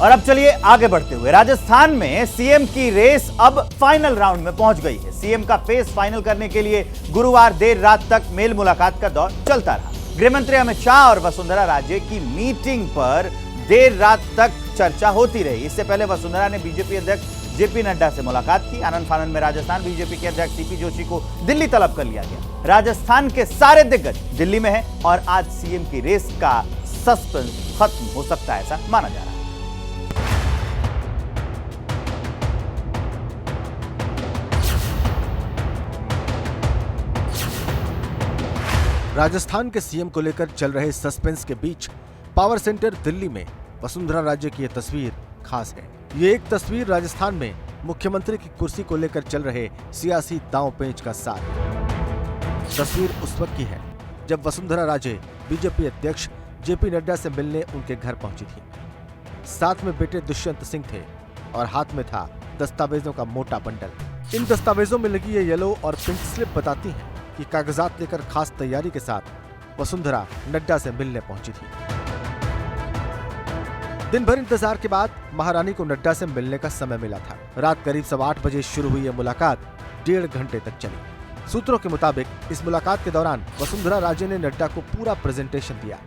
और अब चलिए आगे बढ़ते हुए, राजस्थान में सीएम की रेस अब फाइनल राउंड में पहुंच गई है। सीएम का फेस फाइनल करने के लिए गुरुवार देर रात तक मेल मुलाकात का दौर चलता रहा। गृहमंत्री अमित शाह और वसुंधरा राजे की मीटिंग पर देर रात तक चर्चा होती रही। इससे पहले वसुंधरा ने बीजेपी अध्यक्ष जेपी नड्डा से मुलाकात की। आनंद फानंद में राजस्थान बीजेपी के अध्यक्ष सीपी जोशी को दिल्ली तलब कर लिया गया। राजस्थान के सारे दिग्गज दिल्ली में हैं और आज सीएम की रेस का सस्पेंस खत्म हो सकता है, ऐसा माना जा रहा है। राजस्थान के सीएम को लेकर चल रहे सस्पेंस के बीच पावर सेंटर दिल्ली में वसुंधरा राजे की यह तस्वीर खास है। ये एक तस्वीर राजस्थान में मुख्यमंत्री की कुर्सी को लेकर चल रहे सियासी दांव-पेंच का सार है। तस्वीर उस वक्त की है जब वसुंधरा राजे बीजेपी अध्यक्ष जेपी नड्डा से मिलने उनके घर पहुंची थी। साथ में बेटे दुष्यंत सिंह थे और हाथ में था दस्तावेजों का मोटा बंडल। इन दस्तावेजों में लगी ये येलो और पिंक स्लिप बताती है कि कागजात लेकर खास तैयारी के साथ वसुंधरा नड्डा से मिलने पहुंची थी। दिन भर इंतजार के बाद महारानी को नड्डा से मिलने का समय मिला था। रात करीब 8:15 बजे शुरू हुई यह मुलाकात 1.5 घंटे तक चली। सूत्रों के मुताबिक इस मुलाकात के दौरान वसुंधरा राजे ने नड्डा को पूरा प्रेजेंटेशन दिया।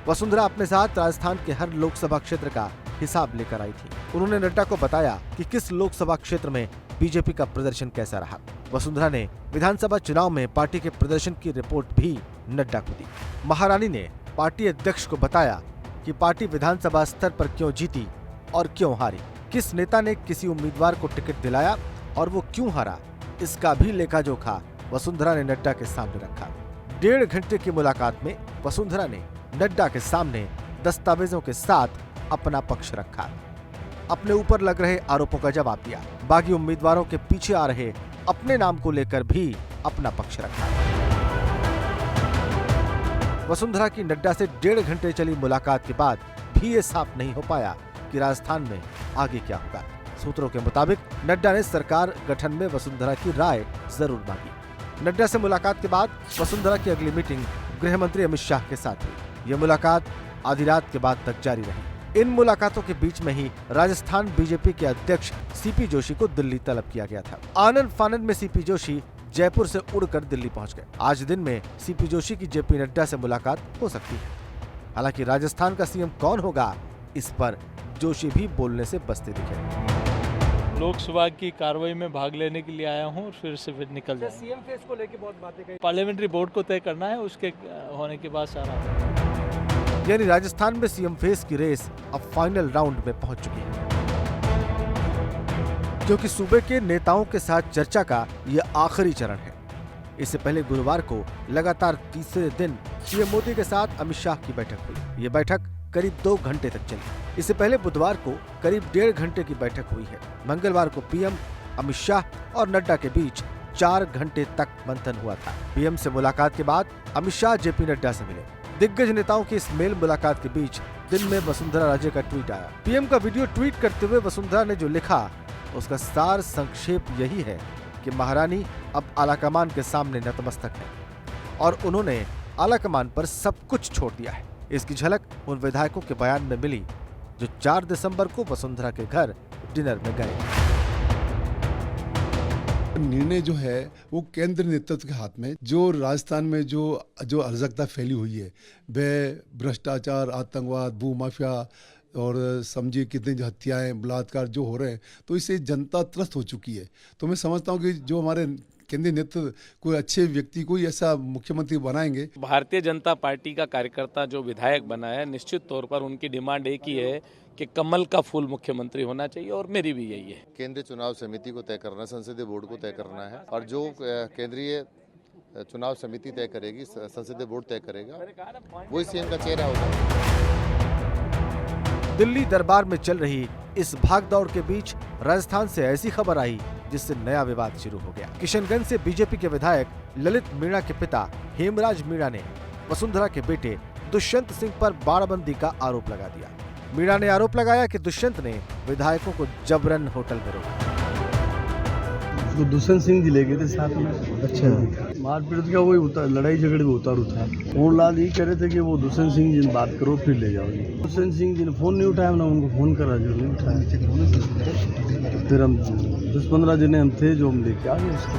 वसुंधरा अपने साथ राजस्थान के हर लोकसभा क्षेत्र का हिसाब लेकर आई थी। उन्होंने नड्डा को बताया कि किस लोकसभा क्षेत्र में बीजेपी का प्रदर्शन कैसा रहा। वसुंधरा ने विधानसभा चुनाव में पार्टी के प्रदर्शन की रिपोर्ट भी नड्डा को दी। महारानी ने पार्टी अध्यक्ष को बताया कि पार्टी विधानसभा स्तर पर क्यों जीती और क्यों हारी, किस नेता ने किसी उम्मीदवार को टिकट दिलाया और वो क्यों हारा, इसका भी लेखा जोखा वसुंधरा ने नड्डा के सामने रखा। 1.5 घंटे की मुलाकात में वसुंधरा ने नड्डा के सामने दस्तावेजों के साथ अपना पक्ष रखा, अपने ऊपर लग रहे आरोपों का जवाब दिया। बागी उम्मीदवारों के पीछे आ रहे अपने नाम को लेकर भी अपना पक्ष रखा। वसुंधरा की नड्डा से 1.5 घंटे चली मुलाकात के बाद भी ये साफ नहीं हो पाया कि राजस्थान में आगे क्या होगा। सूत्रों के मुताबिक नड्डा ने सरकार गठन में वसुंधरा की राय जरूर मांगी। नड्डा से मुलाकात के बाद वसुंधरा की अगली मीटिंग गृह मंत्री अमित शाह के साथ हुई। यह मुलाकात आधी रात के बाद तक जारी रही। इन मुलाकातों के बीच में ही राजस्थान बीजेपी के अध्यक्ष सीपी जोशी को दिल्ली तलब किया गया था। आनंद फानंद में सीपी जोशी जयपुर से उड़कर दिल्ली पहुंच गए। आज दिन में सीपी जोशी की जेपी नड्डा से मुलाकात हो सकती है। हालांकि राजस्थान का सीएम कौन होगा, इस पर जोशी भी बोलने से बचते दिखे। लोकसभा की कार्रवाई में भाग लेने के लिए आया हूं और फिर से निकल जाऊंगा। सीएम फेस को लेकर बहुत बातें कही। पार्लियामेंट्री बोर्ड को तय करना है, उसके होने के बाद सारा। यानी राजस्थान में सीएम फेस की रेस अब फाइनल राउंड में पहुंच चुकी है, क्योंकि सूबे के नेताओं के साथ चर्चा का यह आखिरी चरण है। इससे पहले गुरुवार को लगातार तीसरे दिन पीएम मोदी के साथ अमित शाह की बैठक हुई। ये बैठक करीब 2 घंटे तक चली। इससे पहले बुधवार को करीब 1.5 घंटे की बैठक हुई है। मंगलवार को पीएम अमित शाह और नड्डा के बीच 4 घंटे तक मंथन हुआ था। पीएम से मुलाकात के बाद अमित शाह जेपी नड्डा से मिले। दिग्गज नेताओं की इस मेल मुलाकात के बीच दिन में वसुंधरा राजे का ट्वीट आया। पीएम का वीडियो ट्वीट करते हुए वसुंधरा ने जो लिखा उसका सार संक्षेप यही है कि महारानी अब आलाकमान के सामने नतमस्तक है और उन्होंने आलाकमान पर सब कुछ छोड़ दिया है। इसकी झलक उन विधायकों के बयान में मिली जो 4 दिसंबर को वसुंधरा के घर डिनर में गए। निर्णय जो है वो केंद्र नेतृत्व के हाथ में। जो राजस्थान में जो अराजकता फैली हुई है, वह भ्रष्टाचार, आतंकवाद, भूमाफिया और समझिए कितनी हत्याएं, बलात्कार जो हो रहे हैं, तो इससे जनता त्रस्त हो चुकी है। तो मैं समझता हूं कि जो हमारे केंद्रीय नेतृत्व कोई अच्छे व्यक्ति को ऐसा मुख्यमंत्री बनाएंगे। भारतीय जनता पार्टी का कार्यकर्ता जो विधायक बना है, निश्चित तौर पर उनकी डिमांड एक ही है कि कमल का फूल मुख्यमंत्री होना चाहिए और मेरी भी यही है। केंद्रीय चुनाव समिति को तय करना, संसदीय बोर्ड को तय करना है और जो केंद्रीय चुनाव समिति तय करेगी, संसदीय बोर्ड तय करेगा, वही सीएम का चेहरा होगा। दिल्ली दरबार में चल रही इस भागदौड़ के बीच राजस्थान से ऐसी खबर आई जिससे नया विवाद शुरू हो गया। किशनगंज से बीजेपी के विधायक ललित मीणा के पिता हेमराज मीणा ने वसुंधरा के बेटे दुष्यंत सिंह पर बाड़बंदी का आरोप लगा दिया। मीणा ने आरोप लगाया कि दुष्यंत ने विधायकों को जबरन होटल में रोका। तो दुष्यंत सिंह जी ले गए थे साथ में। अच्छा, मारपीट का वही लड़ाई झगड़े में उतारू था। और लाल ये कह रहे थे कि वो दुष्यंत सिंह जी बात करो फिर ले जाओ। दुष्यंत सिंह जी ने फोन नहीं उठाया, ना उनको फोन करा जो नहीं उठाया। फिर हम 10-15 जने हम थे जो हम लेके आ गए उसको।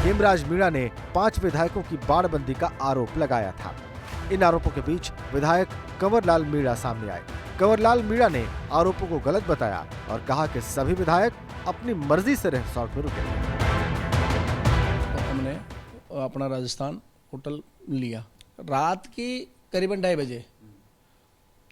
हेमराज मीणा ने 5 विधायकों की बाड़बंदी का आरोप लगाया था। इन आरोपों के बीच विधायक कंवरलाल मीणा सामने आए। कंवरलाल मीणा ने आरोपों को गलत बताया और कहा कि सभी विधायक अपनी मर्जी से रिसोर्ट में रुके। हमने अपना राजस्थान होटल लिया, रात की करीबन 2:30 बजे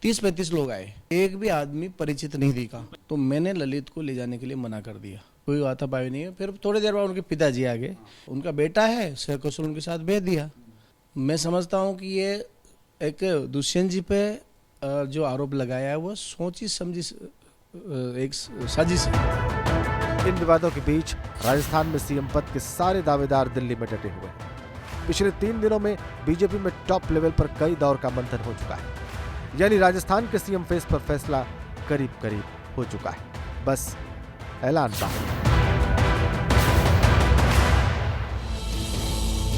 30-35 लोग आए, एक भी आदमी परिचित नहीं दिखा। तो मैंने ललित को ले जाने के लिए मना कर दिया, कोई हाथापाई नहीं है। फिर थोड़ी देर बाद उनके पिताजी आ गए, उनका बेटा है सहकौशल उनके साथ भेज दिया। मैं समझता हूँ कि ये एक दुष्यंत जी पे जो आरोप लगाया है वो सोची समझी एक साजिश है। इन विवादों के बीच राजस्थान में सीएम पद के सारे दावेदार दिल्ली में डटे हुए हैं। पिछले 3 दिनों में बीजेपी में टॉप लेवल पर कई दौर का मंथन हो चुका है, यानी राजस्थान के सीएम फेस पर फैसला करीब करीब हो चुका है, बस ऐलान बाकी है।